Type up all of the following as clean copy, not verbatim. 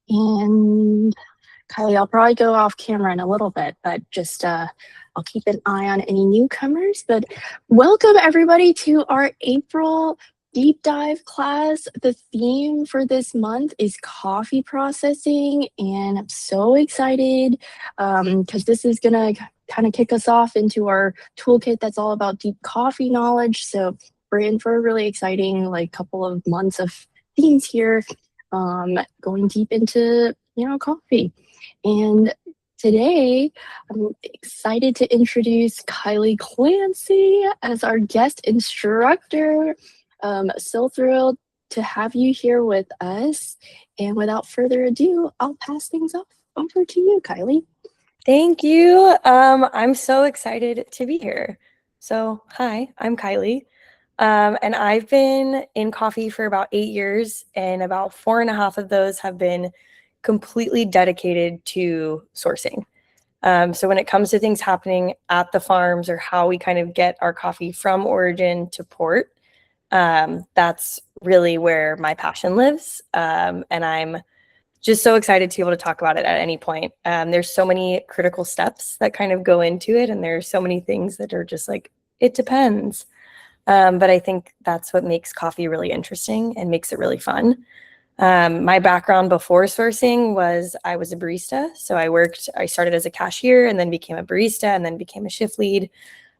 And Kylie, I'll probably go off camera in a little bit, but just I'll keep an eye on any newcomers. But welcome everybody to our April deep dive class. The theme for this month is coffee processing, and I'm so excited because this is gonna kind of kick us off into our toolkit that's all about deep coffee knowledge. So we're in for a really exciting couple of months of themes here, going deep into coffee. And today, I'm excited to introduce Kylie Clancy as our guest instructor. So thrilled to have you here with us. And without further ado, I'll pass things off over to you, Kylie. Thank you. I'm so excited to be here. So, hi, I'm Kylie. And I've been in coffee for about 8 years, and about 4.5 of those have been completely dedicated to sourcing. So when it comes to things happening at the farms or how we kind of get our coffee from origin to port, that's really where my passion lives. And I'm just so excited to be able to talk about it at any point. There's so many critical steps that kind of go into it, and there's so many things that are just like, it depends. But I think that's what makes coffee really interesting and makes it really fun. My background before sourcing was I was a barista. So I started as a cashier and then became a barista and then became a shift lead.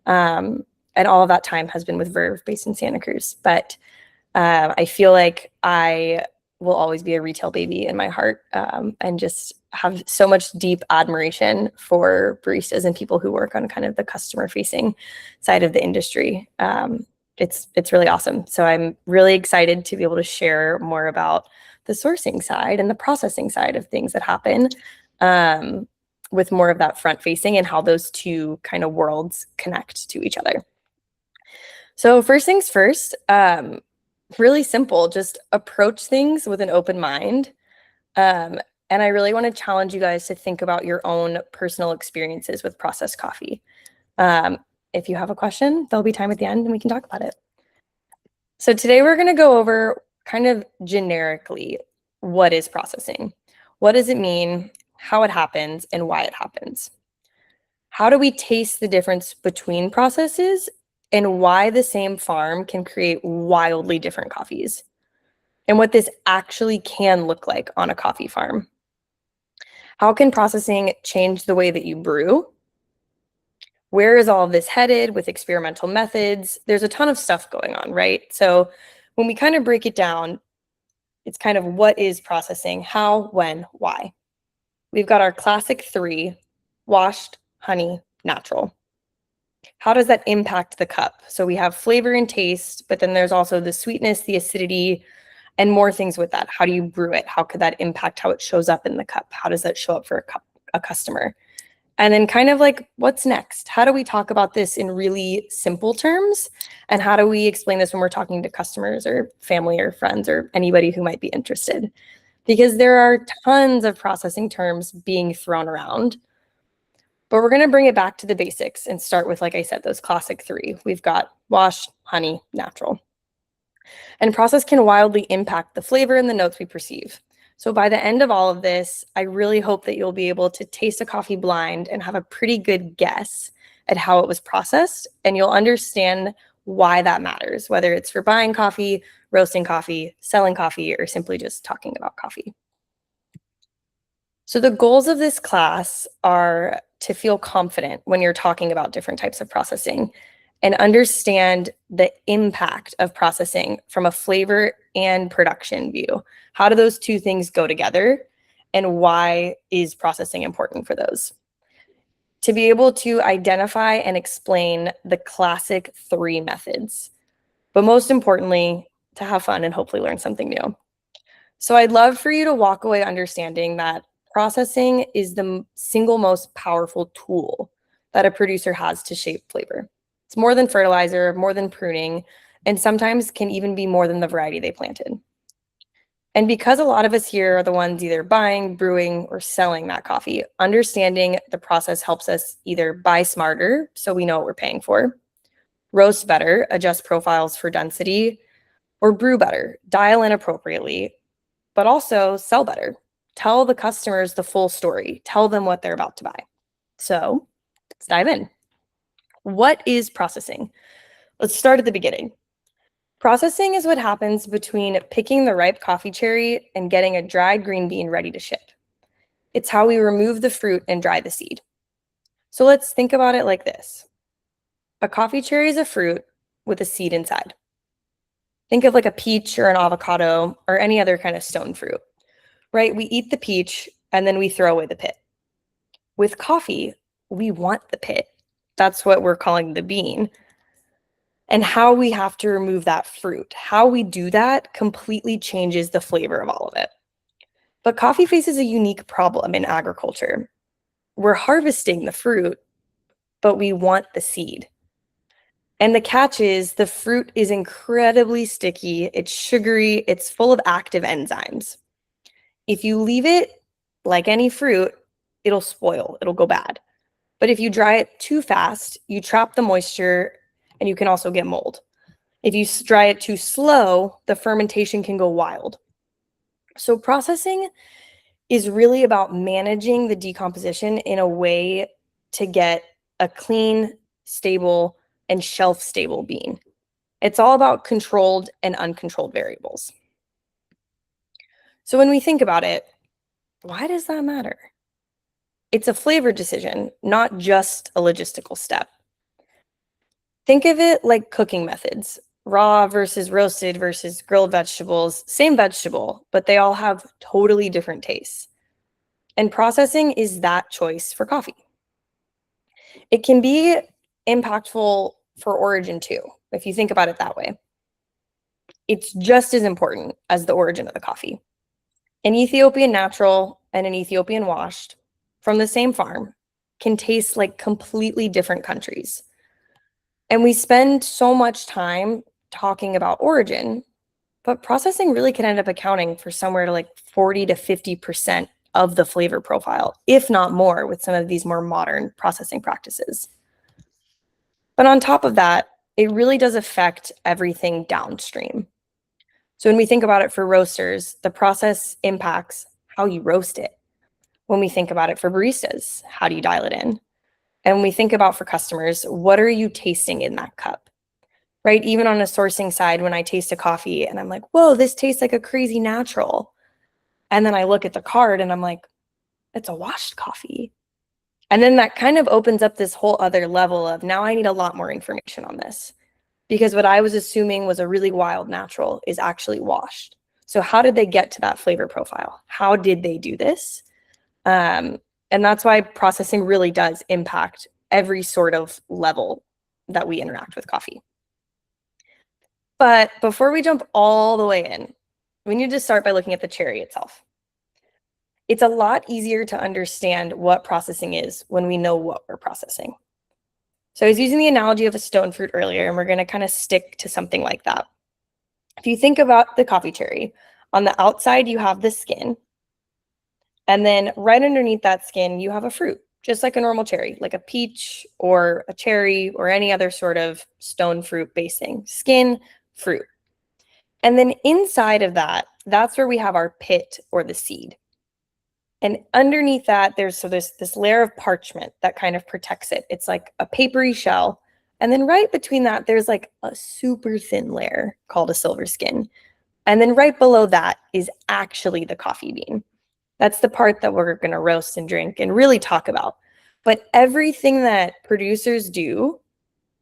And all of that time has been with Verve based in Santa Cruz. But I feel like I will always be a retail baby in my heart, and just have so much deep admiration for baristas and people who work on kind of the customer facing side of the industry. It's really awesome. So I'm really excited to be able to share more about the sourcing side and the processing side of things that happen, with more of that front facing and how those two kind of worlds connect to each other. So first things first, really simple, just approach things with an open mind. And I really want to challenge you guys to think about your own personal experiences with processed coffee. If you have a question, there'll be time at the end and we can talk about it. So today we're going to go over kind of generically, what is processing? What does it mean? How it happens and why it happens? How do we taste the difference between processes and why the same farm can create wildly different coffees, and what this actually can look like on a coffee farm? How can processing change the way that you brew? Where is all of this headed with experimental methods? There's a ton of stuff going on, right? So when we kind of break it down, it's kind of what is processing, how, when, why. We've got our classic 3: washed, honey, natural. How does that impact the cup? So we have flavor and taste, but then there's also the sweetness, the acidity, and more things with that. How do you brew it? How could that impact how it shows up in the cup? How does that show up for a customer? And then kind of like, what's next? How do we talk about this in really simple terms? And how do we explain this when we're talking to customers or family or friends or anybody who might be interested? Because there are tons of processing terms being thrown around. But we're going to bring it back to the basics and start with, like I said, those classic 3. We've got wash, honey, natural. And process can wildly impact the flavor and the notes we perceive. So by the end of all of this, I really hope that you'll be able to taste a coffee blind and have a pretty good guess at how it was processed, and you'll understand why that matters, whether it's for buying coffee, roasting coffee, selling coffee, or simply just talking about coffee. So the goals of this class are to feel confident when you're talking about different types of processing and understand the impact of processing from a flavor and production view. How do those two things go together, and why is processing important for those? To be able to identify and explain the classic 3 methods, but most importantly, to have fun and hopefully learn something new. So I'd love for you to walk away understanding that processing is the single most powerful tool that a producer has to shape flavor. It's more than fertilizer, more than pruning, and sometimes can even be more than the variety they planted. And because a lot of us here are the ones either buying, brewing, or selling that coffee, understanding the process helps us either buy smarter, so we know what we're paying for, roast better, adjust profiles for density, or brew better, dial in appropriately, but also sell better. Tell the customers the full story. Tell them what they're about to buy. So let's dive in. What is processing? Let's start at the beginning. Processing is what happens between picking the ripe coffee cherry and getting a dried green bean ready to ship. It's how we remove the fruit and dry the seed. So let's think about it like this. A coffee cherry is a fruit with a seed inside. Think of like a peach or an avocado or any other kind of stone fruit, right? We eat the peach and then we throw away the pit. With coffee, we want the pit. That's what we're calling the bean. And how we have to remove that fruit, how we do that completely changes the flavor of all of it. But coffee faces a unique problem in agriculture. We're harvesting the fruit, but we want the seed. And the catch is the fruit is incredibly sticky, it's sugary, it's full of active enzymes. If you leave it like any fruit, it'll spoil, it'll go bad. But if you dry it too fast, you trap the moisture and you can also get mold. If you dry it too slow, the fermentation can go wild. So processing is really about managing the decomposition in a way to get a clean, stable, and shelf-stable bean. It's all about controlled and uncontrolled variables. So when we think about it, why does that matter? It's a flavor decision, not just a logistical step. Think of it like cooking methods, raw versus roasted versus grilled vegetables, same vegetable, but they all have totally different tastes. And processing is that choice for coffee. It can be impactful for origin too, if you think about it that way. It's just as important as the origin of the coffee. An Ethiopian natural and an Ethiopian washed from the same farm can taste like completely different countries. And we spend so much time talking about origin, but processing really can end up accounting for somewhere to like 40 to 50% of the flavor profile, if not more, with some of these more modern processing practices. But on top of that, it really does affect everything downstream. So when we think about it for roasters, the process impacts how you roast it. When we think about it for baristas, how do you dial it in? And when we think about for customers, what are you tasting in that cup? Right? Even on a sourcing side, when I taste a coffee and I'm like, whoa, this tastes like a crazy natural. And then I look at the card and I'm like, it's a washed coffee. And then that kind of opens up this whole other level of now I need a lot more information on this. Because what I was assuming was a really wild natural is actually washed. So how did they get to that flavor profile? How did they do this? And that's why processing really does impact every sort of level that we interact with coffee. But before we jump all the way in, we need to start by looking at the cherry itself. It's a lot easier to understand what processing is when we know what we're processing. So I was using the analogy of a stone fruit earlier, and we're going to kind of stick to something like that. If you think about the coffee cherry, on the outside, you have the skin. And then right underneath that skin, you have a fruit, just like a normal cherry, like a peach or a cherry or any other sort of stone fruit basing. Skin, fruit. And then inside of that, that's where we have our pit or the seed. And underneath that, there's this layer of parchment that kind of protects it. It's like a papery shell. And then right between that, there's like a super thin layer called a silver skin. And then right below that is actually the coffee bean. That's the part that we're going to roast and drink and really talk about. But everything that producers do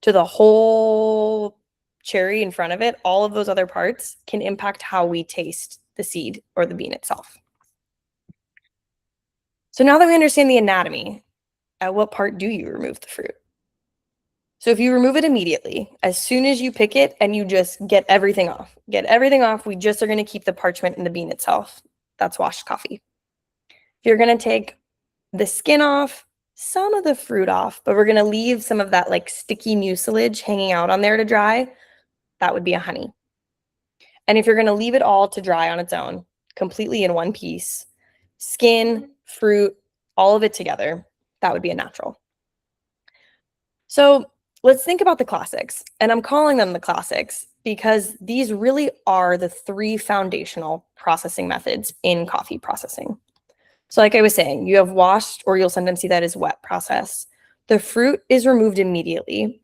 to the whole cherry in front of it, all of those other parts can impact how we taste the seed or the bean itself. So now that we understand the anatomy, at what part do you remove the fruit? So if you remove it immediately, as soon as you pick it and you just get everything off, we just are going to keep the parchment and the bean itself. That's washed coffee. If you're going to take the skin off, some of the fruit off, but we're going to leave some of that like sticky mucilage hanging out on there to dry, that would be a honey. And if you're going to leave it all to dry on its own, completely in one piece, skin, fruit, all of it together, that would be a natural. So let's think about the classics. And I'm calling them the classics because these really are the three foundational processing methods in coffee processing. So like I was saying, you have washed, or you'll sometimes see that as wet process. The fruit is removed immediately,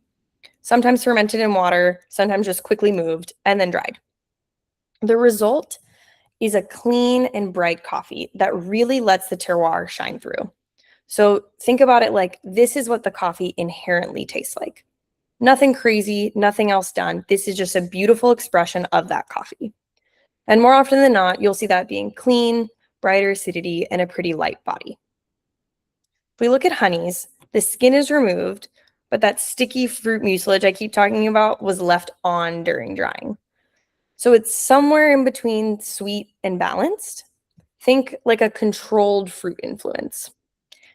sometimes fermented in water, sometimes just quickly moved and then dried. The result is a clean and bright coffee that really lets the terroir shine through. So think about it like this is what the coffee inherently tastes like. Nothing crazy, nothing else done. This is just a beautiful expression of that coffee. And more often than not, you'll see that being clean, brighter acidity, and a pretty light body. If we look at honeys, the skin is removed, but that sticky fruit mucilage I keep talking about was left on during drying. So it's somewhere in between sweet and balanced. Think like a controlled fruit influence.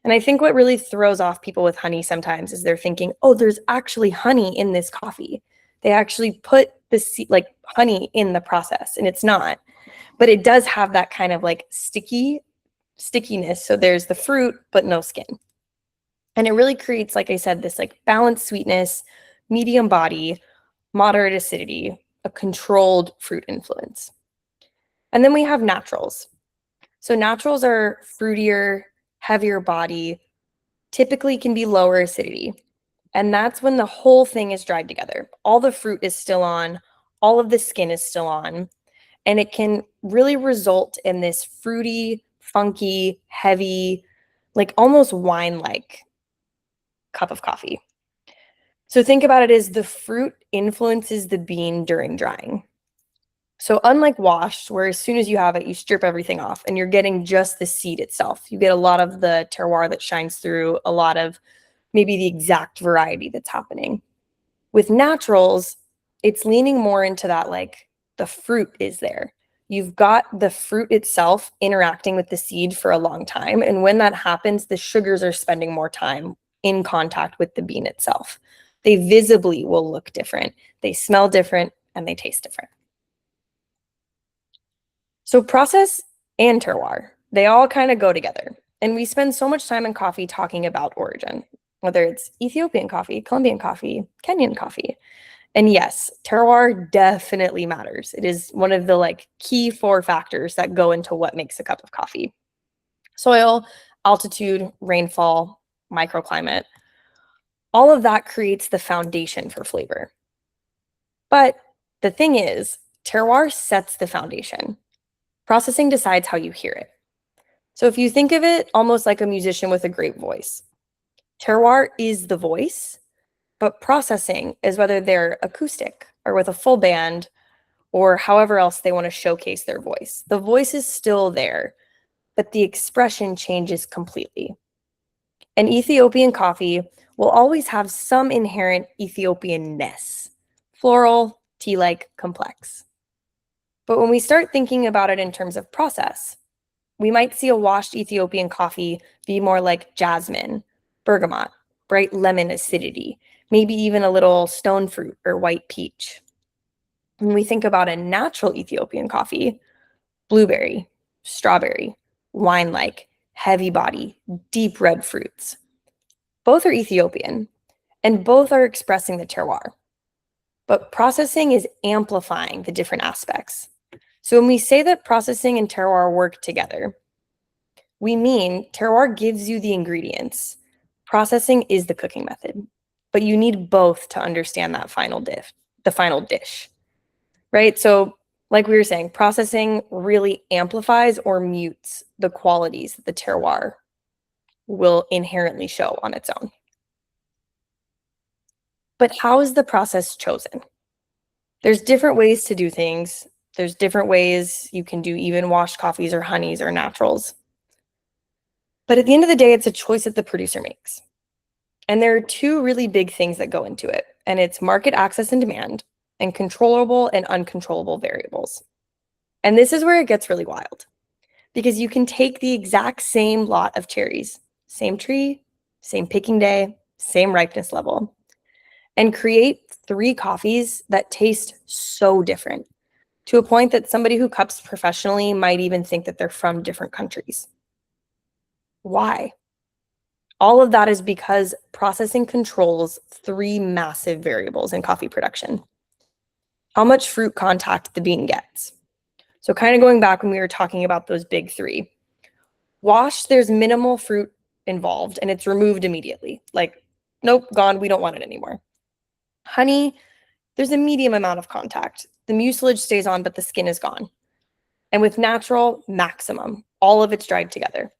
And I think what really throws off people with honey sometimes is they're thinking, oh, there's actually honey in this coffee. They actually put the like honey in the process, and it's not. But it does have that kind of like stickiness. So there's the fruit, but no skin. And it really creates, like I said, this like balanced sweetness, medium body, moderate acidity, a controlled fruit influence. And then we have naturals. So naturals are fruitier, heavier body, typically can be lower acidity. And that's when the whole thing is dried together. All the fruit is still on, all of the skin is still on, and it can really result in this fruity, funky, heavy, like almost wine-like cup of coffee. So think about it as the fruit influences the bean during drying. So unlike washed, where as soon as you have it, you strip everything off and you're getting just the seed itself. You get a lot of the terroir that shines through, a lot of maybe the exact variety that's happening. With naturals, it's leaning more into that, like the fruit is there. You've got the fruit itself interacting with the seed for a long time. And when that happens, the sugars are spending more time in contact with the bean itself. They visibly will look different, they smell different, and they taste different. So process and terroir, they all kind of go together. And we spend so much time in coffee talking about origin, whether it's Ethiopian coffee, Colombian coffee, Kenyan coffee. And yes, terroir definitely matters. It is one of the like key 4 factors that go into what makes a cup of coffee. Soil, altitude, rainfall, microclimate, all of that creates the foundation for flavor. But the thing is, terroir sets the foundation. Processing decides how you hear it. So if you think of it almost like a musician with a great voice, terroir is the voice, but processing is whether they're acoustic or with a full band or however else they want to showcase their voice. The voice is still there, but the expression changes completely. And Ethiopian coffee will always have some inherent Ethiopian-ness, floral, tea-like, complex. But when we start thinking about it in terms of process, we might see a washed Ethiopian coffee be more like jasmine, bergamot, bright lemon acidity, maybe even a little stone fruit or white peach. When we think about a natural Ethiopian coffee, blueberry, strawberry, wine-like, heavy body, deep red fruits. Both are Ethiopian, and both are expressing the terroir. But processing is amplifying the different aspects. So when we say that processing and terroir work together, we mean terroir gives you the ingredients. Processing is the cooking method, but you need both to understand that final dish, right? So like we were saying, processing really amplifies or mutes the qualities that the terroir will inherently show on its own. But how is the process chosen? There's different ways to do things. There's different ways you can do even washed coffees or honeys or naturals. But at the end of the day, it's a choice that the producer makes. And there are 2 really big things that go into it, and it's market access and demand and controllable and uncontrollable variables. And this is where it gets really wild because you can take the exact same lot of cherries, same tree, same picking day, same ripeness level, and create 3 coffees that taste so different to a point that somebody who cups professionally might even think that they're from different countries. Why? All of that is because processing controls 3 massive variables in coffee production. How much fruit contact the bean gets. So kind of going back when we were talking about those big 3. Washed, there's minimal fruit involved and it's removed immediately. Like, nope, gone, we don't want it anymore. Honey, there's a medium amount of contact. The mucilage stays on, but the skin is gone. And with natural, maximum. All of it's dried together.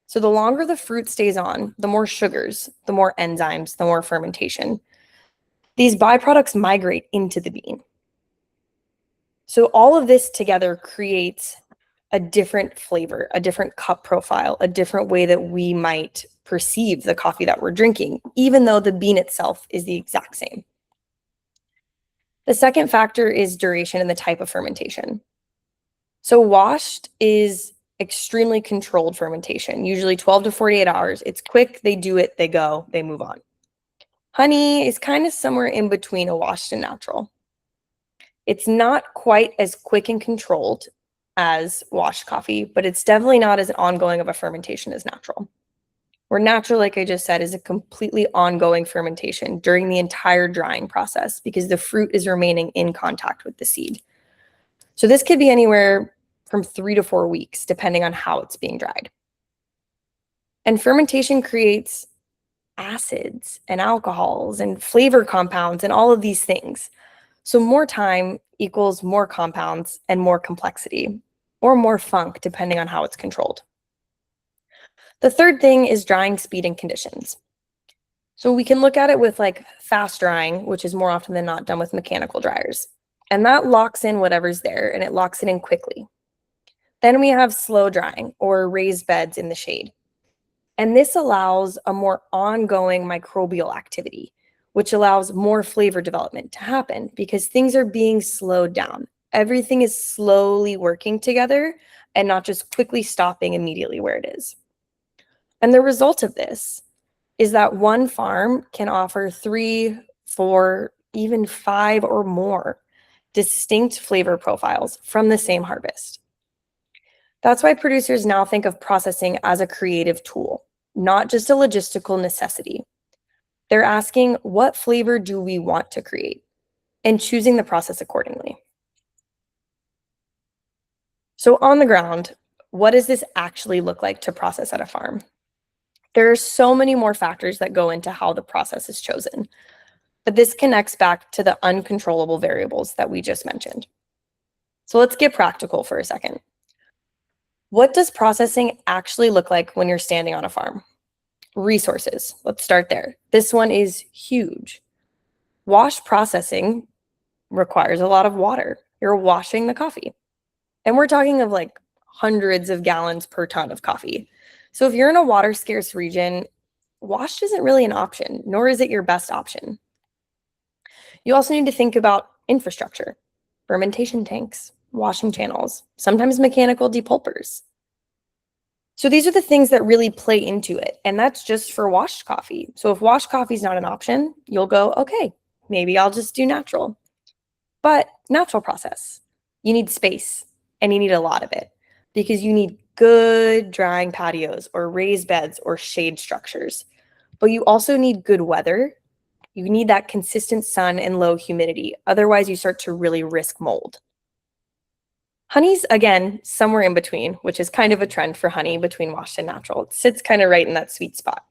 So the longer the fruit stays on, the more sugars, the more enzymes, the more fermentation. These byproducts migrate into the bean. So all of this together creates a different flavor, a different cup profile, a different way that we might perceive the coffee that we're drinking, even though the bean itself is the exact same. The second factor is duration and the type of fermentation. So washed is extremely controlled fermentation, usually 12 to 48 hours. It's quick, they do it, they go, they move on. Honey is kind of somewhere in between a washed and natural. It's not quite as quick and controlled as washed coffee, but it's definitely not as ongoing of a fermentation as natural. Where natural, like I just said, is a completely ongoing fermentation during the entire drying process because the fruit is remaining in contact with the seed. So this could be anywhere from 3 to 4 weeks, depending on how it's being dried. And fermentation creates acids and alcohols and flavor compounds and all of these things. So more time equals more compounds and more complexity, or more funk, depending on how it's controlled. The third thing is drying speed and conditions. So we can look at it with like fast drying, which is more often than not done with mechanical dryers. And that locks in whatever's there and it locks it in quickly. Then we have slow drying or raised beds in the shade. And this allows a more ongoing microbial activity, which allows more flavor development to happen because things are being slowed down. Everything is slowly working together and not just quickly stopping immediately where it is. And the result of this is that one farm can offer 3, 4, even 5 or more distinct flavor profiles from the same harvest. That's why producers now think of processing as a creative tool, not just a logistical necessity. They're asking, what flavor do we want to create? And choosing the process accordingly. So on the ground, what does this actually look like to process at a farm? There are so many more factors that go into how the process is chosen, but this connects back to the uncontrollable variables that we just mentioned. So let's get practical for a second. What does processing actually look like when you're standing on a farm? Resources, let's start there. This one is huge. Wash processing requires a lot of water. You're washing the coffee. And we're talking of like hundreds of gallons per ton of coffee. So if you're in a water scarce region, washed isn't really an option, nor is it your best option. You also need to think about infrastructure, fermentation tanks, washing channels, sometimes mechanical depulpers. So these are the things that really play into it. And that's just for washed coffee. So if washed coffee is not an option, you'll go, okay, maybe I'll just do natural. But natural process, you need space and you need a lot of it because you need good drying patios or raised beds or shade structures. But you also need good weather. You need that consistent sun and low humidity. Otherwise, you start to really risk mold. Honey's, again, somewhere in between, which is kind of a trend for honey between washed and natural. It sits kind of right in that sweet spot.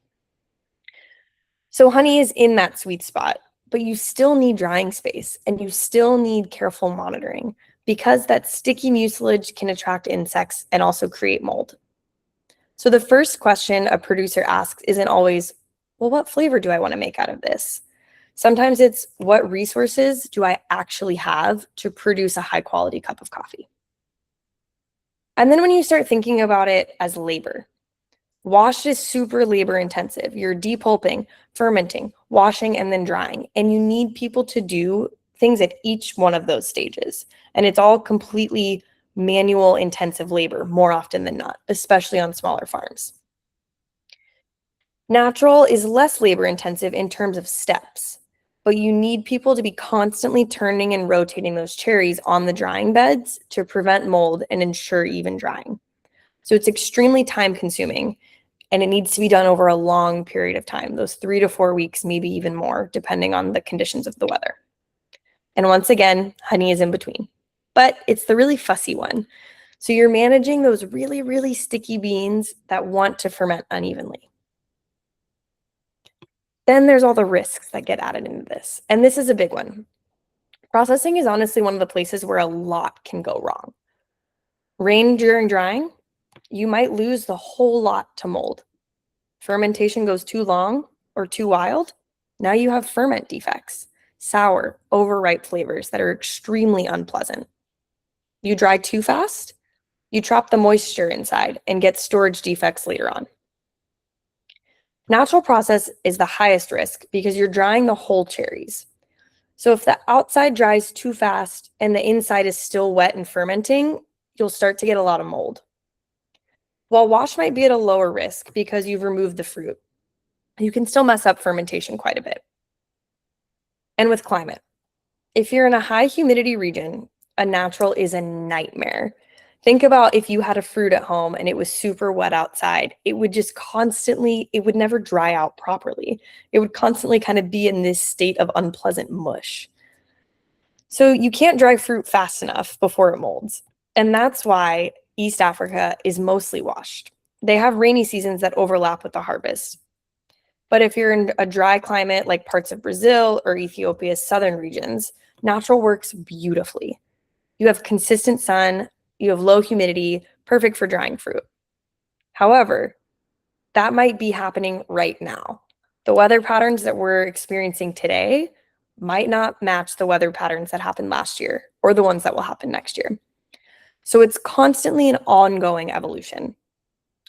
So honey is in that sweet spot, but you still need drying space and you still need careful monitoring because that sticky mucilage can attract insects and also create mold. So the first question a producer asks isn't always, well, what flavor do I want to make out of this? Sometimes it's, what resources do I actually have to produce a high quality cup of coffee? And then when you start thinking about it as labor, washed is super labor intensive. You're depulping, fermenting, washing, and then drying. And you need people to do things at each one of those stages. And it's all completely manual intensive labor more often than not, especially on smaller farms. Natural is less labor intensive in terms of steps, but you need people to be constantly turning and rotating those cherries on the drying beds to prevent mold and ensure even drying. So it's extremely time consuming and it needs to be done over a long period of time, those 3 to 4 weeks, maybe even more, depending on the conditions of the weather. And once again, honey is in between, but it's the really fussy one. So you're managing those really, really sticky beans that want to ferment unevenly. Then there's all the risks that get added into this. And this is a big one. Processing is honestly one of the places where a lot can go wrong. Rain during drying, you might lose the whole lot to mold. Fermentation goes too long or too wild, now you have ferment defects, sour, overripe flavors that are extremely unpleasant. You dry too fast, you trap the moisture inside and get storage defects later on. Natural process is the highest risk because you're drying the whole cherries. So if the outside dries too fast and the inside is still wet and fermenting, you'll start to get a lot of mold. While wash might be at a lower risk because you've removed the fruit, you can still mess up fermentation quite a bit. And with climate, if you're in a high humidity region, a natural is a nightmare. Think about if you had a fruit at home and it was super wet outside, it would just constantly, it would never dry out properly. It would constantly kind of be in this state of unpleasant mush. So you can't dry fruit fast enough before it molds. And that's why East Africa is mostly washed. They have rainy seasons that overlap with the harvest. But if you're in a dry climate like parts of Brazil or Ethiopia's southern regions, natural works beautifully. You have consistent sun, you have low humidity, perfect for drying fruit. However, that might be happening right now. The weather patterns that we're experiencing today might not match the weather patterns that happened last year or the ones that will happen next year. So it's constantly an ongoing evolution.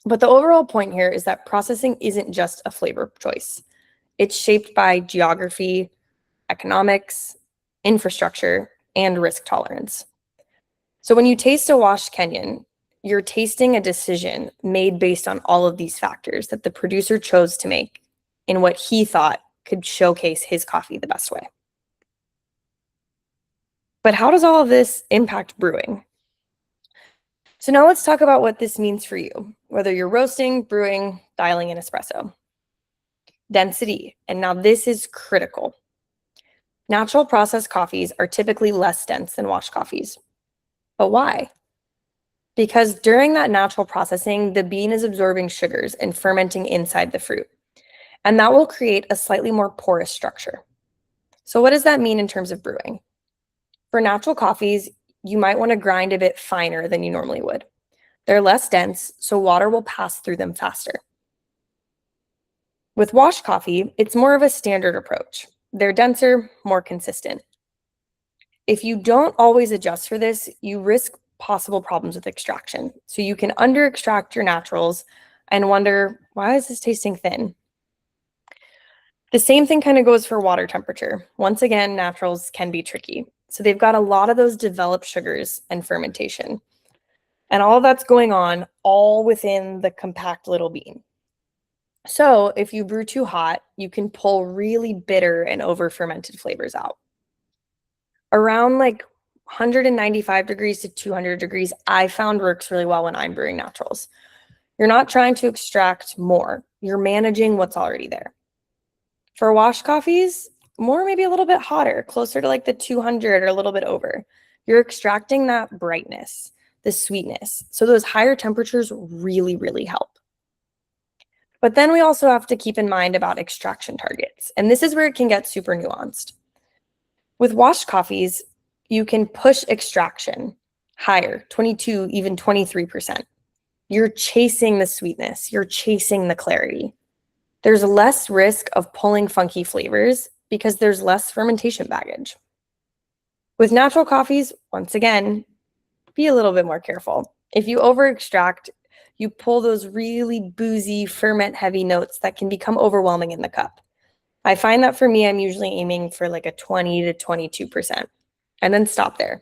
But the overall point here is that processing isn't just a flavor choice. It's shaped by geography, economics, infrastructure, and risk tolerance. So when you taste a washed Kenyan, you're tasting a decision made based on all of these factors that the producer chose to make in what he thought could showcase his coffee the best way. But how does all of this impact brewing? So now let's talk about what this means for you, whether you're roasting, brewing, dialing in espresso. Density, and now this is critical. Natural processed coffees are typically less dense than washed coffees. But why? Because during that natural processing, the bean is absorbing sugars and fermenting inside the fruit. And that will create a slightly more porous structure. So what does that mean in terms of brewing? For natural coffees, you might want to grind a bit finer than you normally would. They're less dense, so water will pass through them faster. With washed coffee, it's more of a standard approach. They're denser, more consistent. If you don't always adjust for this, you risk possible problems with extraction. So you can under extract your naturals and wonder, why is this tasting thin? The same thing kind of goes for water temperature. Once again, naturals can be tricky. So they've got a lot of those developed sugars and fermentation. And all of that's going on all within the compact little bean. So if you brew too hot, you can pull really bitter and over fermented flavors out. Around like 195 degrees to 200 degrees, I found works really well when I'm brewing naturals. You're not trying to extract more. You're managing what's already there. For washed coffees, more maybe a little bit hotter, closer to like the 200 or a little bit over. You're extracting that brightness, the sweetness. So those higher temperatures really, really help. But then we also have to keep in mind about extraction targets. And this is where it can get super nuanced. With washed coffees, you can push extraction higher, 22, even 23%. You're chasing the sweetness. You're chasing the clarity. There's less risk of pulling funky flavors because there's less fermentation baggage. With natural coffees, once again, be a little bit more careful. If you over extract, you pull those really boozy, ferment-heavy notes that can become overwhelming in the cup. I find that for me, I'm usually aiming for like a 20 to 22%, and then stop there.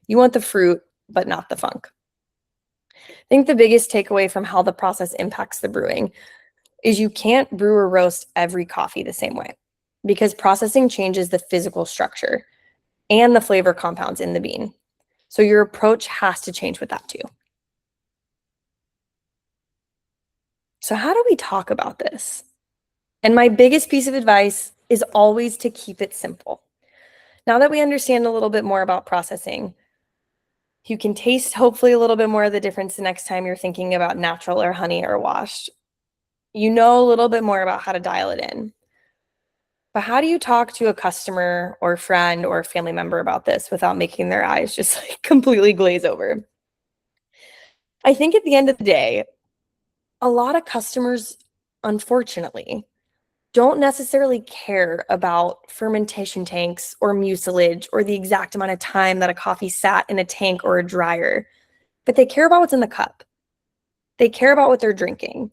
You want the fruit, but not the funk. I think the biggest takeaway from how the process impacts the brewing is you can't brew or roast every coffee the same way because processing changes the physical structure and the flavor compounds in the bean. So your approach has to change with that too. So how do we talk about this? And my biggest piece of advice is always to keep it simple. Now that we understand a little bit more about processing, You can taste hopefully a little bit more of the difference the next time you're thinking about natural or honey or washed. You know a little bit more about how to dial it in. But how do you talk to a customer or friend or family member about this without making their eyes just like completely glaze over? I think at the end of the day, a lot of customers, unfortunately, don't necessarily care about fermentation tanks or mucilage or the exact amount of time that a coffee sat in a tank or a dryer, but they care about what's in the cup. They care about what they're drinking.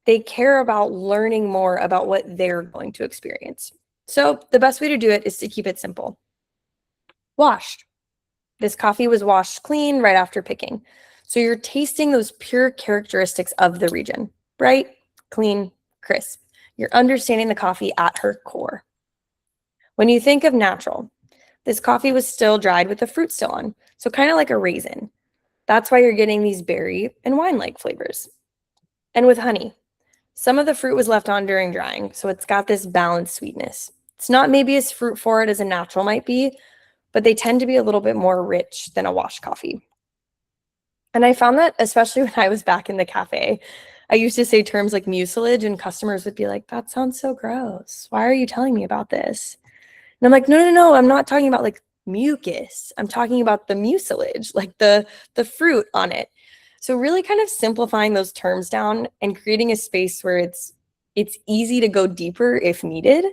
They care about learning more about what they're going to experience. So the best way to do it is to keep it simple. Washed. This coffee was washed clean right after picking. So you're tasting those pure characteristics of the region. Bright, clean, crisp. You're understanding the coffee at her core. When you think of natural, this coffee was still dried with the fruit still on, so kind of like a raisin. That's why you're getting these berry and wine-like flavors. And with honey, some of the fruit was left on during drying, so it's got this balanced sweetness. It's not maybe as fruit forward as a natural might be, but they tend to be a little bit more rich than a washed coffee. And I found that especially when I was back in the cafe, I used to say terms like mucilage, and customers would be like, that sounds so gross. Why are you telling me about this? And I'm like, no, no, no, I'm not talking about like mucus. I'm talking about the mucilage, like the fruit on it. So really kind of simplifying those terms down and creating a space where it's easy to go deeper if needed.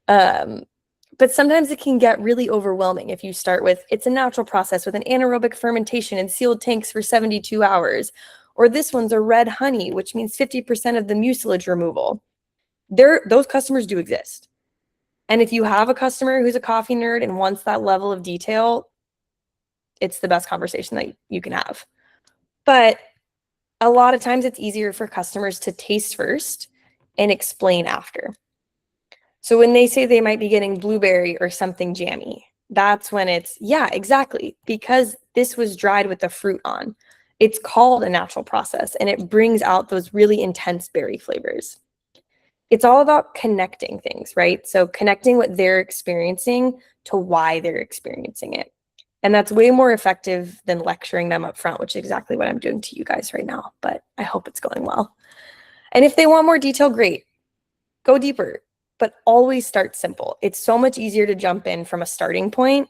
But sometimes it can get really overwhelming if you start with, it's a natural process with an anaerobic fermentation in sealed tanks for 72 hours. Or this one's a red honey, which means 50% of the mucilage removal. Those customers do exist. And if you have a customer who's a coffee nerd and wants that level of detail, it's the best conversation that you can have. But a lot of times it's easier for customers to taste first and explain after. So when they say they might be getting blueberry or something jammy, that's when it's, yeah, exactly, because this was dried with the fruit on. It's called a natural process, and it brings out those really intense berry flavors. It's all about connecting things, right? So connecting what they're experiencing to why they're experiencing it. And that's way more effective than lecturing them up front, which is exactly what I'm doing to you guys right now, but I hope it's going well. And if they want more detail, great. Go deeper, but always start simple. It's so much easier to jump in from a starting point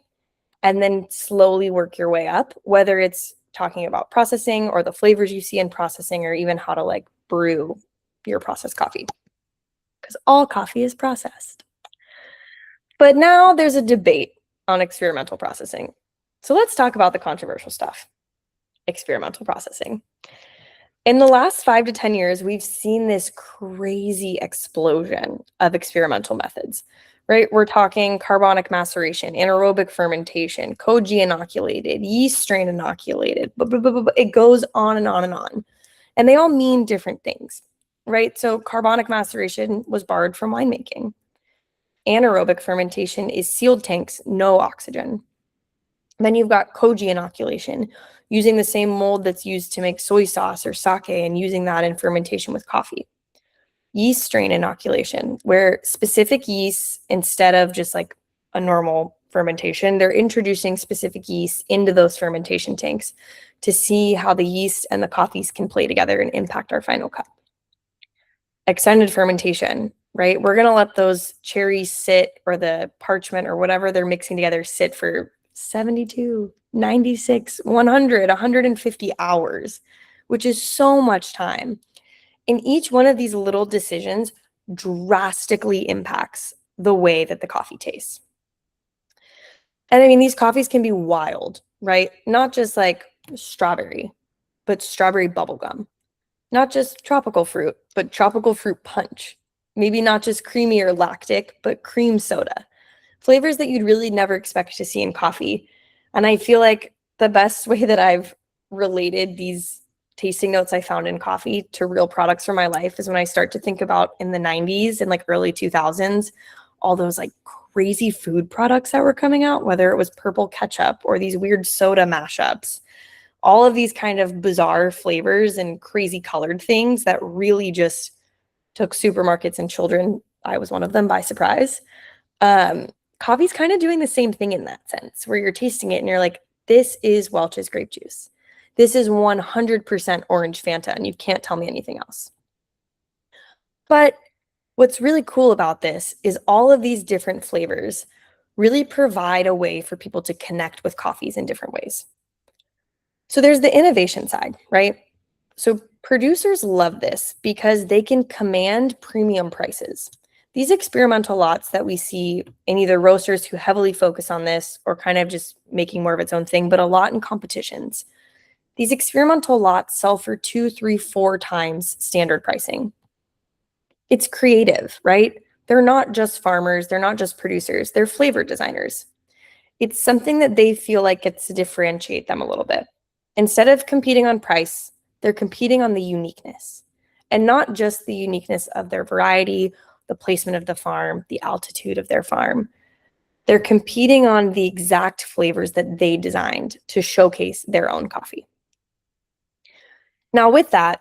and then slowly work your way up, whether it's talking about processing or the flavors you see in processing, or even how to like brew your processed coffee, because all coffee is processed. But now there's a debate on experimental processing. So let's talk about the controversial stuff. Experimental processing. In the last 5 to 10 years, we've seen this crazy explosion of experimental methods, right? We're talking carbonic maceration, anaerobic fermentation, koji inoculated, yeast strain inoculated, it goes on and on and on. And they all mean different things, right? So carbonic maceration was borrowed from winemaking. Anaerobic fermentation is sealed tanks, no oxygen. Then you've got koji inoculation, using the same mold that's used to make soy sauce or sake and using that in fermentation with coffee. Yeast strain inoculation, where specific yeasts, instead of just like a normal fermentation, they're introducing specific yeasts into those fermentation tanks to see how the yeast and the coffees can play together and impact our final cup. Extended fermentation, right? We're going to let those cherries sit, or the parchment or whatever they're mixing together sit for 72, 96, 100, 150 hours, which is so much time. And each one of these little decisions drastically impacts the way that the coffee tastes. And I mean, these coffees can be wild, right? Not just like strawberry, but strawberry bubblegum. Not just tropical fruit, but tropical fruit punch. Maybe not just creamy or lactic, but cream soda. Flavors that you'd really never expect to see in coffee. And I feel like the best way that I've related these tasting notes I found in coffee to real products from my life is when I start to think about in the 90s and like early 2000s, all those like crazy food products that were coming out, whether it was purple ketchup or these weird soda mashups, all of these kind of bizarre flavors and crazy colored things that really just took supermarkets and children, I was one of them, by surprise. Coffee's kind of doing the same thing in that sense, where you're tasting it and you're like, This is Welch's grape juice. This is 100% orange Fanta, and you can't tell me anything else. But what's really cool about this is all of these different flavors really provide a way for people to connect with coffees in different ways. So there's the innovation side, right? So producers love this because they can command premium prices. These experimental lots that we see in either roasters who heavily focus on this or kind of just making more of its own thing, but a lot in competitions. These experimental lots sell for 2, 3, 4 times standard pricing. It's creative, right? They're not just farmers, they're not just producers, they're flavor designers. It's something that they feel like gets to differentiate them a little bit. Instead of competing on price, they're competing on the uniqueness. And not just the uniqueness of their variety, the placement of the farm, the altitude of their farm. They're competing on the exact flavors that they designed to showcase their own coffee. Now, with that,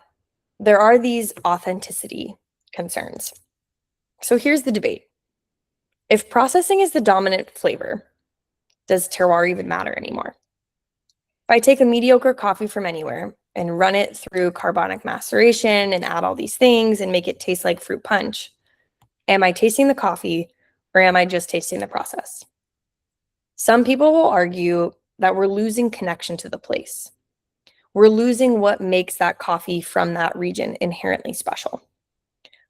there are these authenticity concerns. So here's the debate. If processing is the dominant flavor, does terroir even matter anymore? If I take a mediocre coffee from anywhere and run it through carbonic maceration and add all these things and make it taste like fruit punch, am I tasting the coffee or am I just tasting the process? Some people will argue that we're losing connection to the place. We're losing what makes that coffee from that region inherently special.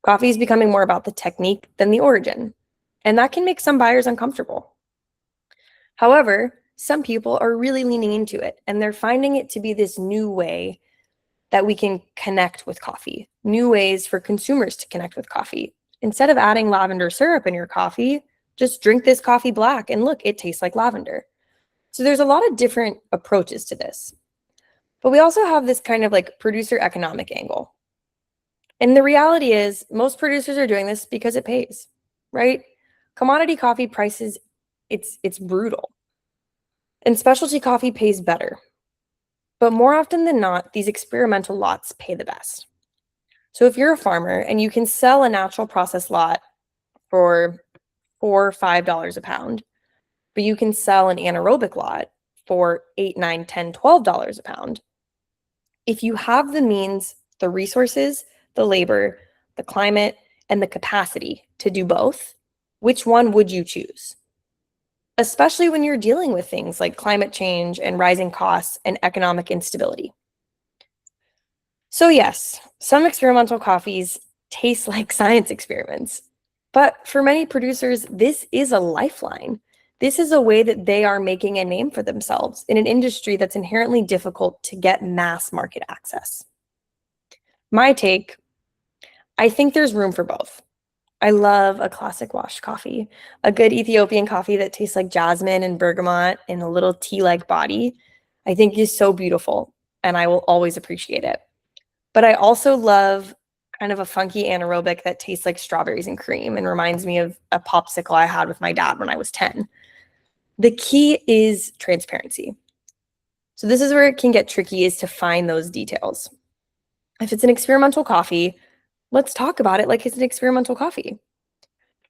Coffee is becoming more about the technique than the origin, and that can make some buyers uncomfortable. However, some people are really leaning into it, and they're finding it to be this new way that we can connect with coffee, new ways for consumers to connect with coffee. Instead of adding lavender syrup in your coffee, just drink this coffee black and look, it tastes like lavender. So there's a lot of different approaches to this. But we also have this kind of like producer economic angle. And the reality is most producers are doing this because it pays, right? Commodity coffee prices, it's brutal. And specialty coffee pays better. But more often than not, these experimental lots pay the best. So if you're a farmer and you can sell a natural process lot for $4 or $5 a pound, but you can sell an anaerobic lot for $8, $9, $10, $12 a pound. If you have the means, the resources, the labor, the climate, and the capacity to do both, which one would you choose? Especially when you're dealing with things like climate change and rising costs and economic instability. So yes, some experimental coffees taste like science experiments, but for many producers, this is a lifeline. This is a way that they are making a name for themselves in an industry that's inherently difficult to get mass market access. My take, I think there's room for both. I love a classic washed coffee, a good Ethiopian coffee that tastes like jasmine and bergamot and a little tea-like body. I think is so beautiful, and I will always appreciate it. But I also love kind of a funky anaerobic that tastes like strawberries and cream and reminds me of a popsicle I had with my dad when I was 10. The key is transparency. So this is where it can get tricky, is to find those details. If it's an experimental coffee, let's talk about it like it's an experimental coffee.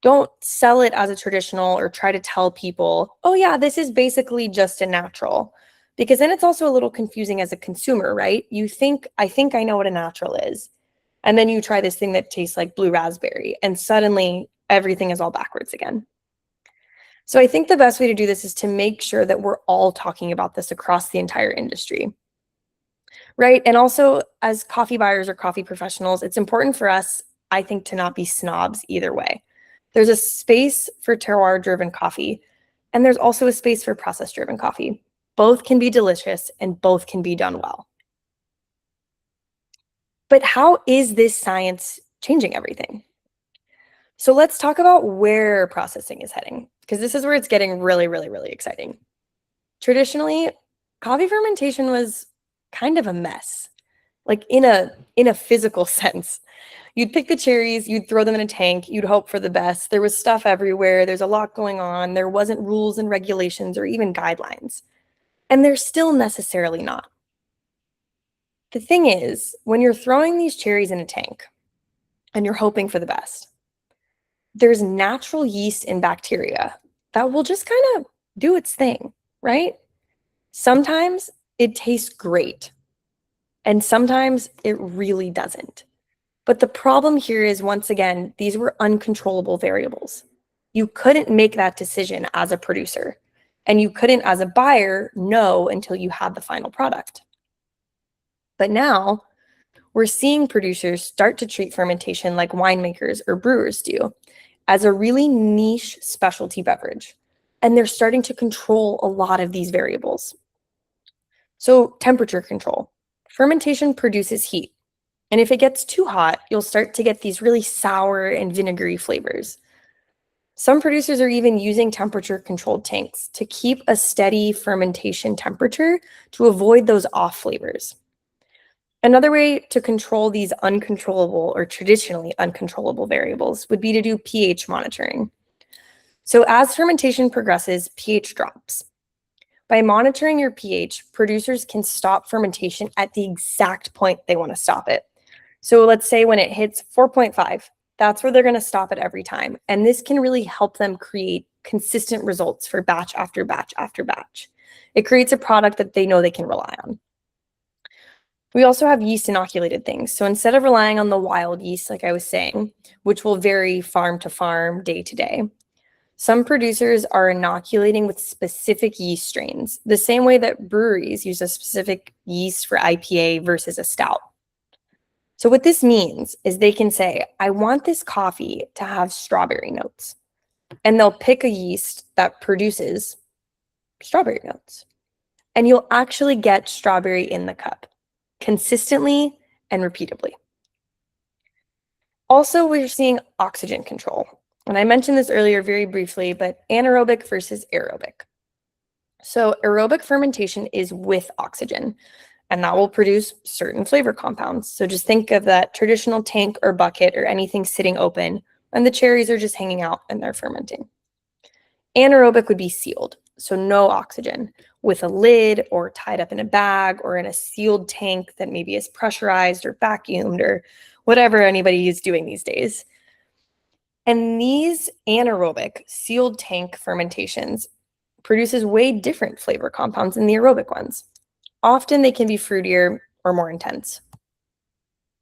Don't sell it as a traditional or try to tell people, oh yeah, this is basically just a natural. Because then it's also a little confusing as a consumer, right? You think, I think I know what a natural is. And then you try this thing that tastes like blue raspberry, and suddenly everything is all backwards again. So I think the best way to do this is to make sure that we're all talking about this across the entire industry, right? And also, as coffee buyers or coffee professionals, it's important for us, I think, to not be snobs either way. There's a space for terroir-driven coffee, and there's also a space for process-driven coffee. Both can be delicious and both can be done well. But how is this science changing everything? So let's talk about where processing is heading, because this is where it's getting really, really, really exciting. Traditionally, coffee fermentation was kind of a mess, like in a physical sense. You'd pick the cherries, you'd throw them in a tank, you'd hope for the best. There was stuff everywhere. There's a lot going on. There wasn't rules and regulations or even guidelines. And there's still necessarily not. The thing is, when you're throwing these cherries in a tank and you're hoping for the best, there's natural yeast and bacteria that will just kind of do its thing, right? Sometimes it tastes great, and sometimes it really doesn't. But the problem here is, once again, these were uncontrollable variables. You couldn't make that decision as a producer, and you couldn't, as a buyer, know until you had the final product. But now we're seeing producers start to treat fermentation like winemakers or brewers do, as a really niche specialty beverage. And they're starting to control a lot of these variables. So, temperature control. Fermentation produces heat. And if it gets too hot, you'll start to get these really sour and vinegary flavors. Some producers are even using temperature controlled tanks to keep a steady fermentation temperature to avoid those off flavors. Another way to control these uncontrollable or traditionally uncontrollable variables would be to do pH monitoring. So as fermentation progresses, pH drops. By monitoring your pH, producers can stop fermentation at the exact point they want to stop it. So let's say when it hits 4.5, that's where they're going to stop it every time. And this can really help them create consistent results for batch after batch after batch. It creates a product that they know they can rely on. We also have yeast inoculated things. So instead of relying on the wild yeast, like I was saying, which will vary farm to farm, day to day, some producers are inoculating with specific yeast strains, the same way that breweries use a specific yeast for IPA versus a stout. So what this means is they can say, I want this coffee to have strawberry notes. And they'll pick a yeast that produces strawberry notes. And you'll actually get strawberry in the cup consistently and repeatably. Also, we're seeing oxygen control. And I mentioned this earlier very briefly, but anaerobic versus aerobic. So aerobic fermentation is with oxygen, and that will produce certain flavor compounds. So just think of that traditional tank or bucket or anything sitting open, and the cherries are just hanging out and they're fermenting. Anaerobic would be sealed, so no oxygen, with a lid or tied up in a bag or in a sealed tank that maybe is pressurized or vacuumed or whatever anybody is doing these days. And these anaerobic sealed tank fermentations produces way different flavor compounds than the aerobic ones. Often they can be fruitier or more intense.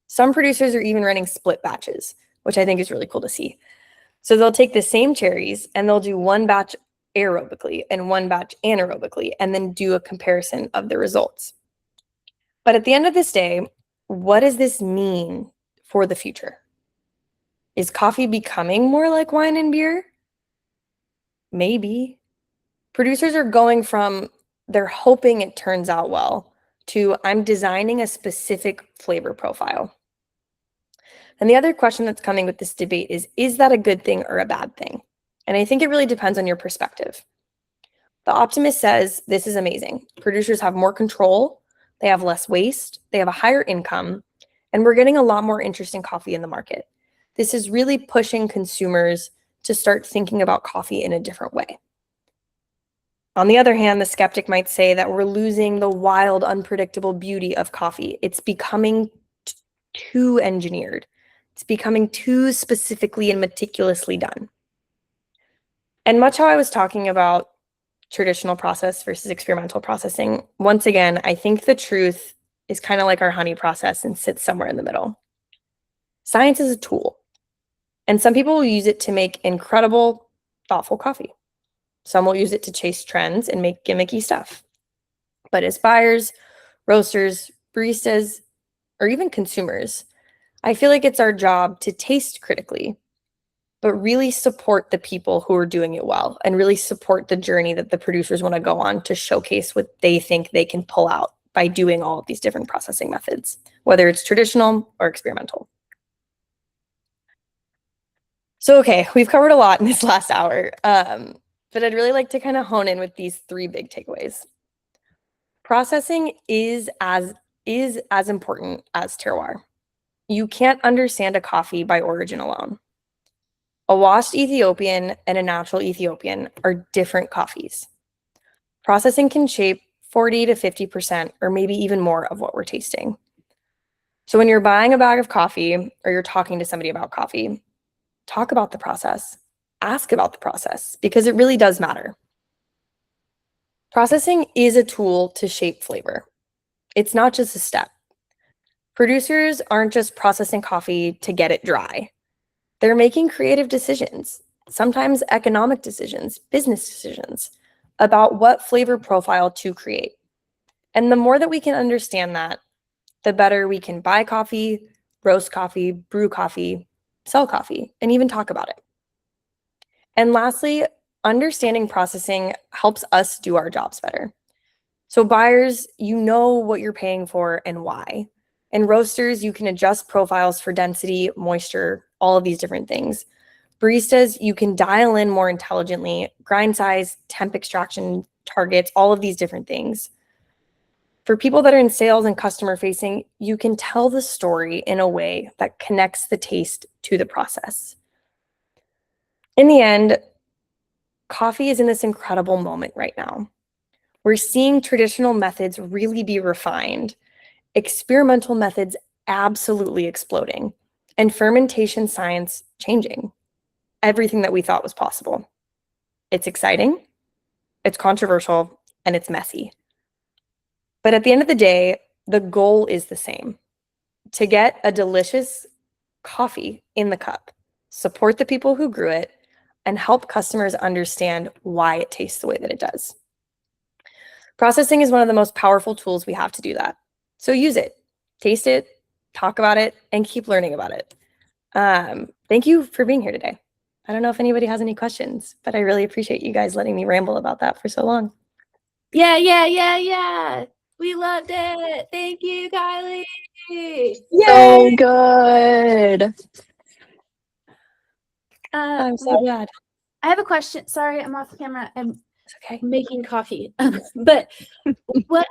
Some producers are even running split batches, which I think is really cool to see. So they'll take the same cherries and they'll do one batch aerobically and one batch anaerobically, and then do a comparison of the results. But at the end of this day, what does this mean for the future? Is coffee becoming more like wine and beer? Maybe. Producers are going from they're hoping it turns out well to I'm designing a specific flavor profile. And the other question that's coming with this debate is that a good thing or a bad thing? And I think it really depends on your perspective. The optimist says this is amazing. Producers have more control, they have less waste, they have a higher income, and we're getting a lot more interesting coffee in the market. This is really pushing consumers to start thinking about coffee in a different way. On the other hand, the skeptic might say that we're losing the wild, unpredictable beauty of coffee. It's becoming too engineered. It's becoming too specifically and meticulously done. And much how I was talking about traditional process versus experimental processing, once again, I think the truth is kind of like our honey process and sits somewhere in the middle. Science is a tool, and some people will use it to make incredible, thoughtful coffee. Some will use it to chase trends and make gimmicky stuff. But as buyers, roasters, baristas, or even consumers, I feel like it's our job to taste critically, but really support the people who are doing it well and really support the journey that the producers want to go on to showcase what they think they can pull out by doing all of these different processing methods, whether it's traditional or experimental. So, okay, we've covered a lot in this last hour, but I'd really like to kind of hone in with these three big takeaways. Processing is as important as terroir. You can't understand a coffee by origin alone. A washed Ethiopian and a natural Ethiopian are different coffees. Processing can shape 40 to 50% or maybe even more of what we're tasting. So when you're buying a bag of coffee or you're talking to somebody about coffee, talk about the process, ask about the process, because it really does matter. Processing is a tool to shape flavor. It's not just a step. Producers aren't just processing coffee to get it dry. They're making creative decisions, sometimes economic decisions, business decisions, about what flavor profile to create. And the more that we can understand that, the better we can buy coffee, roast coffee, brew coffee, sell coffee, and even talk about it. And lastly, understanding processing helps us do our jobs better. So buyers, you know what you're paying for and why. And roasters, you can adjust profiles for density, moisture, all of these different things. Baristas, you can dial in more intelligently, grind size, temp extraction targets, all of these different things. For people that are in sales and customer facing, you can tell the story in a way that connects the taste to the process. In the end, coffee is in this incredible moment right now. We're seeing traditional methods really be refined, experimental methods absolutely exploding, and fermentation science changing everything that we thought was possible. It's exciting, it's controversial, and it's messy. But at the end of the day, the goal is the same: to get a delicious coffee in the cup, support the people who grew it, and help customers understand why it tastes the way that it does. Processing is one of the most powerful tools we have to do that. So use it, taste it, talk about it, and keep learning about it. Thank you for being here today. I don't know if anybody has any questions, but I really appreciate you guys letting me ramble about that for so long. Yeah. We loved it. Thank you, Kylie. So good. I'm so glad. I have a question. Sorry, I'm off camera. I'm It's okay. making coffee. But what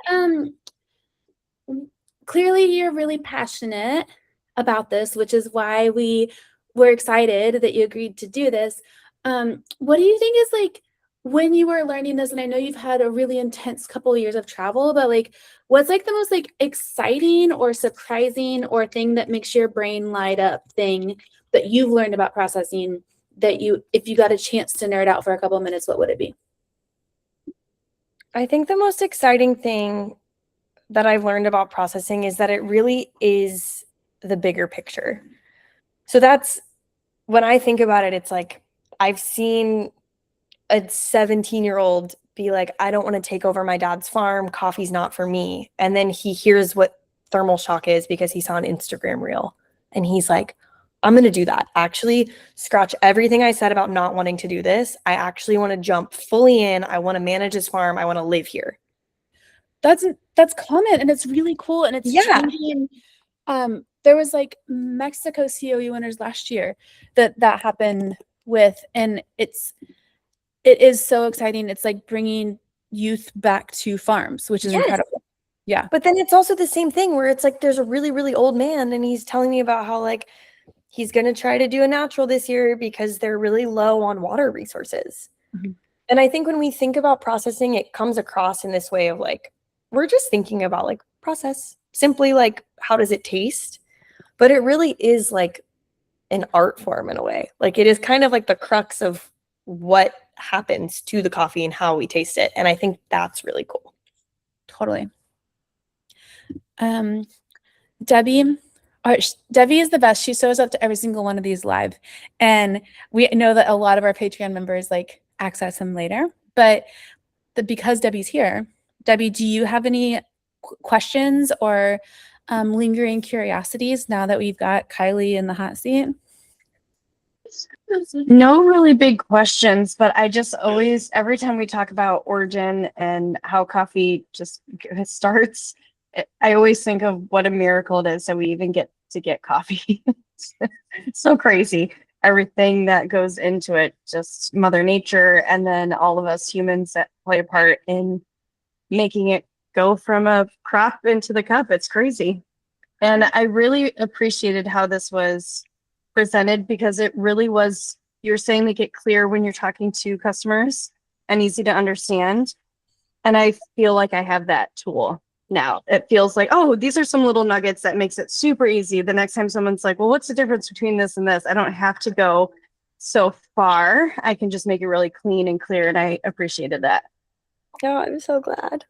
clearly you're really passionate about this, which is why we were excited that you agreed to do this. What do you think is like when you were learning this, and I know you've had a really intense couple of years of travel, but like what's like the most like exciting or surprising or thing that makes your brain light up thing that you've learned about processing that you, if you got a chance to nerd out for a couple of minutes, what would it be? I think the most exciting thing that I've learned about processing is that it really is the bigger picture. So that's when I think about it, it's like I've seen a 17-year-old be like, I don't want to take over my dad's farm. Coffee's not for me. And then he hears what thermal shock is because he saw an Instagram reel. And he's like, I'm going to do that. Actually, scratch everything I said about not wanting to do this. I actually want to jump fully in. I want to manage this farm. I want to live here. That's common, and it's really cool, and it's changing. There was like Mexico COE winners last year that happened with, and it is so exciting. It's like bringing youth back to farms, which is incredible. Yeah. But then it's also the same thing where it's like there's a really, really old man and he's telling me about how like he's going to try to do a natural this year because they're really low on water resources. Mm-hmm. And I think when we think about processing, it comes across in this way of like, we're just thinking about like process, simply like, how does it taste? But it really is like an art form in a way. Like it is kind of like the crux of what happens to the coffee and how we taste it. And I think that's really cool. Totally. Debbie is the best. She shows up to every single one of these live. And we know that a lot of our Patreon members like access them later. But because Debbie's here, Debbie, do you have any questions or lingering curiosities now that we've got Kylie in the hot seat? No really big questions, but I just always, every time we talk about origin and how coffee just starts, I always think of what a miracle it is that we even get to get coffee. It's so crazy. Everything that goes into it, just Mother Nature, and then all of us humans that play a part in making it go from a crop into the cup. It's crazy. And I really appreciated how this was presented because it really was, you're saying make it clear when you're talking to customers and easy to understand. And I feel like I have that tool now. It feels like, oh, these are some little nuggets that makes it super easy. The next time someone's like, well, what's the difference between this and this? I don't have to go so far. I can just make it really clean and clear. And I appreciated that. No, I'm so glad.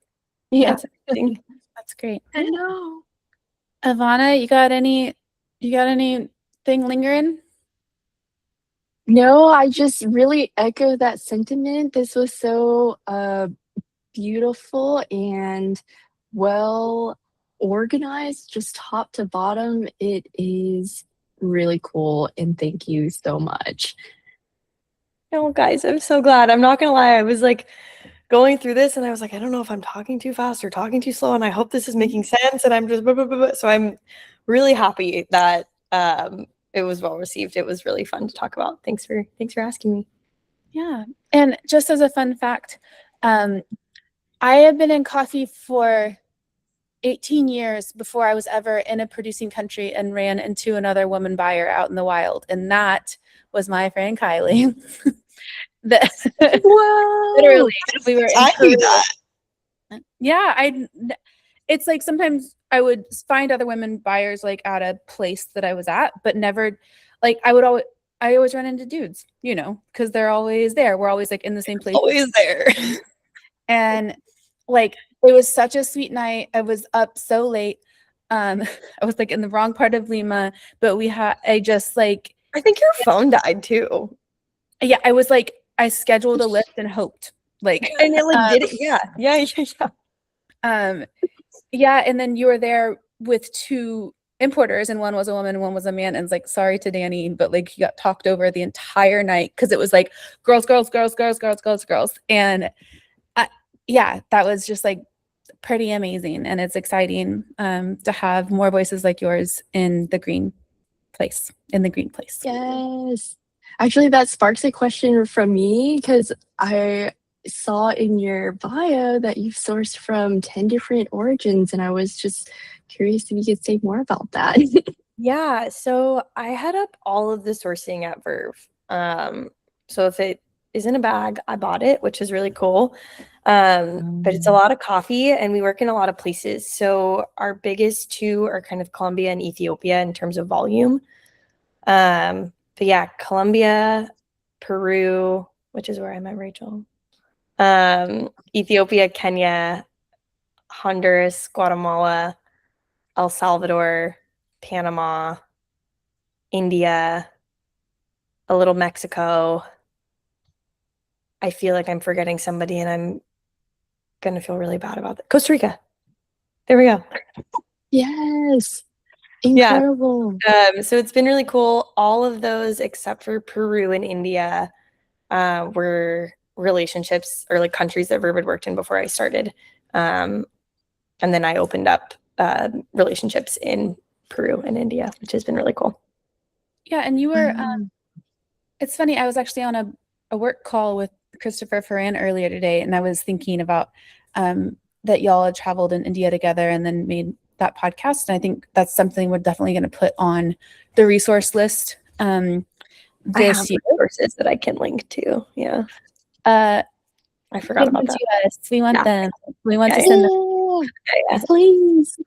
Yeah, That's exciting. That's great. I know. Ivana, you got anything lingering? No, I just really echo that sentiment. This was so beautiful and well organized, just top to bottom. It is really cool, and thank you so much. No, guys, I'm so glad. I'm not gonna lie. I was like going through this and I was like, I don't know if I'm talking too fast or talking too slow, and I hope this is making sense. And I'm just blah, blah, blah, blah. So I'm really happy that it was well received. It was really fun to talk about. Thanks for asking me. Yeah. And just as a fun fact, I have been in coffee for 18 years before I was ever in a producing country and ran into another woman buyer out in the wild. And that was my friend Kylie. Whoa! Literally, we were in I Peru. knew that. Yeah, it's like sometimes I would find other women buyers like at a place that I was at, but never like I always run into dudes, because they're always there. We're always like in the same place. Always there. And like it was such a sweet night. I was up so late. I was like in the wrong part of Lima, but I just like, I think your phone died too. yeah, I was like, I scheduled a lift and hoped like, And it like did it. Yeah. Yeah, and then you were there with two importers, and one was a woman and one was a man. And it's like, sorry to Danny, but like he got talked over the entire night because it was like girls, girls, girls, girls, girls, girls, girls. And yeah, that was just like pretty amazing. And it's exciting to have more voices like yours in the green place. Yes. Actually, that sparks a question from me because I saw in your bio that you've sourced from 10 different origins, and I was just curious if you could say more about that. Yeah, so I head up all of the sourcing at Verve. So if it is in a bag, I bought it, which is really cool. But it's a lot of coffee, and we work in a lot of places. So our biggest two are kind of Colombia and Ethiopia in terms of volume. But yeah, Colombia, Peru, which is where I met Rachel. Ethiopia, Kenya, Honduras, Guatemala, El Salvador, Panama, India, a little Mexico. I feel like I'm forgetting somebody and I'm going to feel really bad about that. Costa Rica. There we go. Yes. Incredible. So it's been really cool. All of those except for Peru and India were relationships or like countries that Verb had worked in before I started. And then I opened up relationships in Peru and India, which has been really cool. Yeah, and you were it's funny, I was actually on a work call with Christopher Ferran earlier today, and I was thinking about that y'all had traveled in India together and then made that podcast. And I think that's something we're definitely going to put on the resource list I this have year. resources that I can link to. Yeah. I forgot Give about them that. to us. We want Yeah. them. We want to Yeah. send them. Yeah. Please.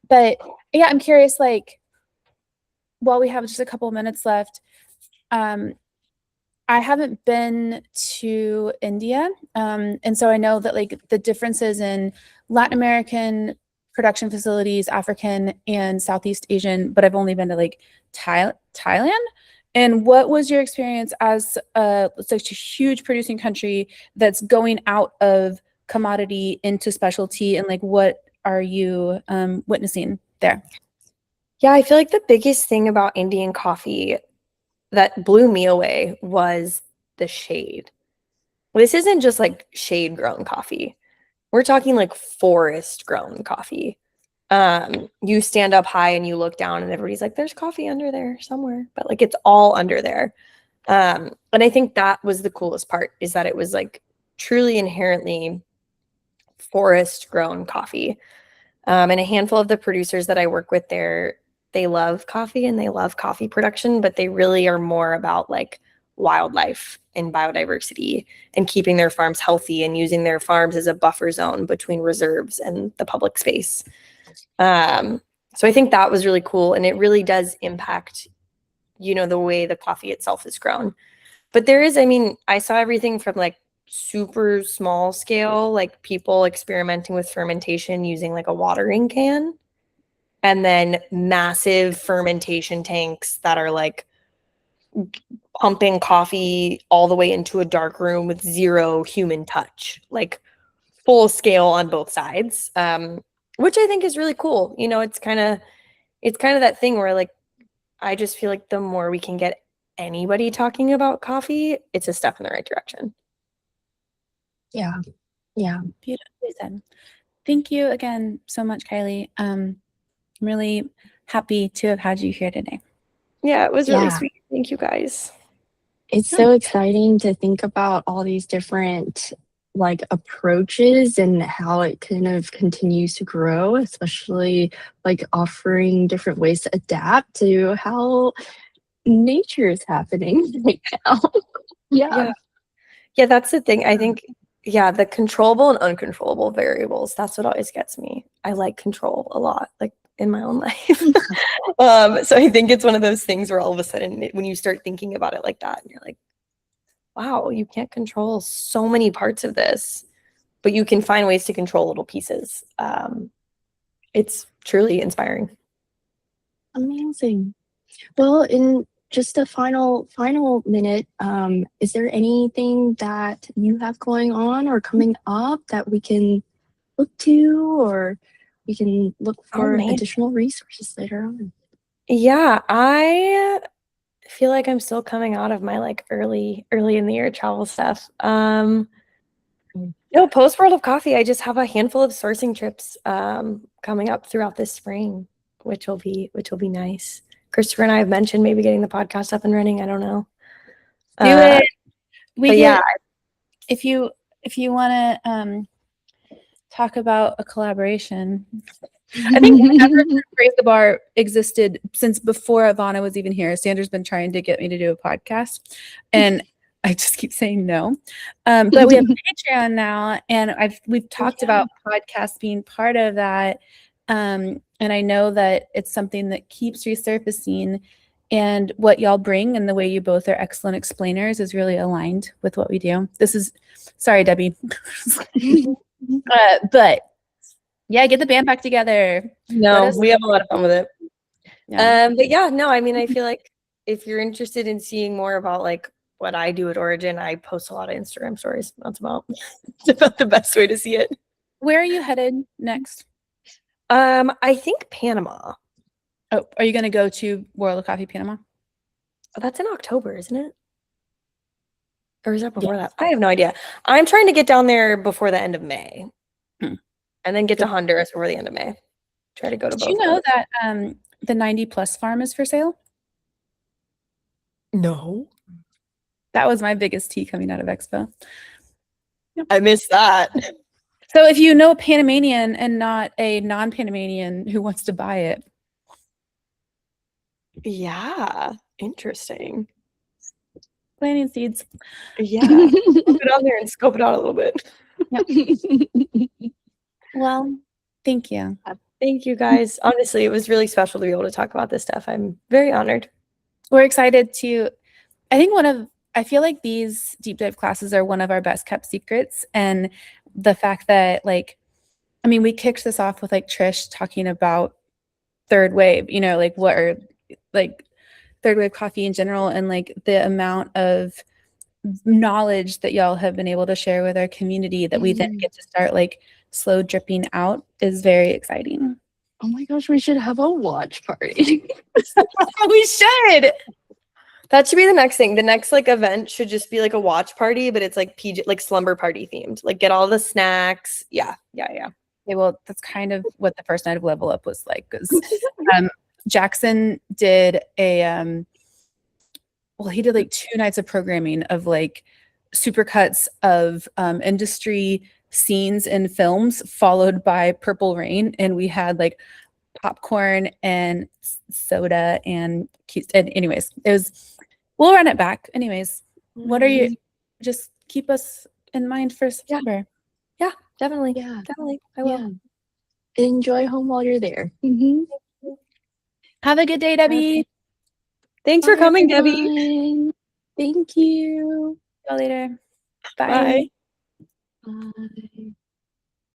But yeah, I'm curious, like, while we have just a couple of minutes left, I haven't been to India. And so I know that like the differences in Latin American production facilities, African and Southeast Asian, but I've only been to like Thailand. And what was your experience as such a huge producing country that's going out of commodity into specialty, and like what are you witnessing there? Yeah, I feel like the biggest thing about Indian coffee that blew me away was the shade. This isn't just like shade grown coffee. We're talking like forest grown coffee. You stand up high and you look down and everybody's like, there's coffee under there somewhere, but like it's all under there. And I think that was the coolest part, is that it was like truly inherently forest grown coffee. And a handful of the producers that I work with there, they love coffee and they love coffee production, but they really are more about like wildlife and biodiversity and keeping their farms healthy and using their farms as a buffer zone between reserves and the public space. So I think that was really cool, and it really does impact, the way the coffee itself is grown. But there is, I mean, I saw everything from like super small scale, like people experimenting with fermentation using like a watering can, and then massive fermentation tanks that are like pumping coffee all the way into a dark room with zero human touch, like full scale on both sides, which I think is really cool. You know, it's kind of that thing where like I just feel like the more we can get anybody talking about coffee, it's a step in the right direction. Yeah. Yeah. Beautifully said. Thank you again so much, Kylie. I'm really happy to have had you here today. Yeah, it was really Yeah. sweet. Thank you guys. It's so exciting to think about all these different like approaches and how it kind of continues to grow, especially like offering different ways to adapt to how nature is happening right now. Yeah. Yeah, that's the thing. I think, yeah, the controllable and uncontrollable variables, that's what always gets me. I like control a lot, like in my own life. So I think it's one of those things where all of a sudden, when you start thinking about it like that, and you're like, wow, you can't control so many parts of this, but you can find ways to control little pieces. It's truly inspiring. Amazing. Well, in just a final minute, is there anything that you have going on or coming up that we can look to, or we can look Oh, for man. additional resources later on? Yeah, I feel like I'm still coming out of my like early in the year travel stuff. No, post World of Coffee, I just have a handful of sourcing trips coming up throughout this spring, which will be nice. Christopher and I have mentioned maybe getting the podcast up and running. I don't know. Do it. We but get, yeah, if you want to talk about a collaboration. I think whenever Raise the Bar existed, since before Ivana was even here, Sandra's been trying to get me to do a podcast, and I just keep saying no. But we have Patreon now, and we've talked about podcasts being part of that. And I know that it's something that keeps resurfacing, and what y'all bring and the way you both are excellent explainers is really aligned with what we do. Sorry, Debbie. But yeah, get the band back together. no, we have a lot of fun with it. Yeah. But yeah, no, I mean, I feel like if you're interested in seeing more about like what I do at Origin, I post a lot of Instagram stories. That's about the best way to see it. Where are you headed next? I think Panama. Oh, are you going to go to World of Coffee Panama? That's in October, isn't it? Or is that before Yes. that? I have no idea. I'm trying to get down there before the end of May. Hmm. And then get to Honduras before the end of May. Try to go to both. Did you know that the 90 plus farm is for sale? No. That was my biggest tea coming out of Expo. I missed that. So if you know a Panamanian and not a non-Panamanian who wants to buy it. Yeah. Interesting. Planting seeds. Yeah. Put it on there and scope it out a little bit. Well, thank you. Thank you guys. Honestly, it was really special to be able to talk about this stuff. I'm very honored. We're excited to, I feel like these deep dive classes are one of our best kept secrets. And the fact that we kicked this off with like Trish talking about third wave, like what are like third wave coffee in general, and like the amount of knowledge that y'all have been able to share with our community that we then get to start like slow dripping out is very exciting. Oh my gosh, we should have a watch party. We should. That should be the next thing. The next like event should just be like a watch party, but it's like PJ, like slumber party themed. Like get all the snacks. Yeah. Okay, well, that's kind of what the first night of Level Up was like, because Jackson did he did like 2 nights of programming of like supercuts of industry scenes and films, followed by Purple Rain, and we had like popcorn and soda and anyways, we'll run it back. Anyways, what are you? Just keep us in mind for September. Yeah, definitely. Yeah. Definitely. I will. Yeah. Enjoy home while you're there. Have a good day, Debbie. Thanks for Bye, coming, everyone. Debbie. Thank you. See you later. Bye. 5,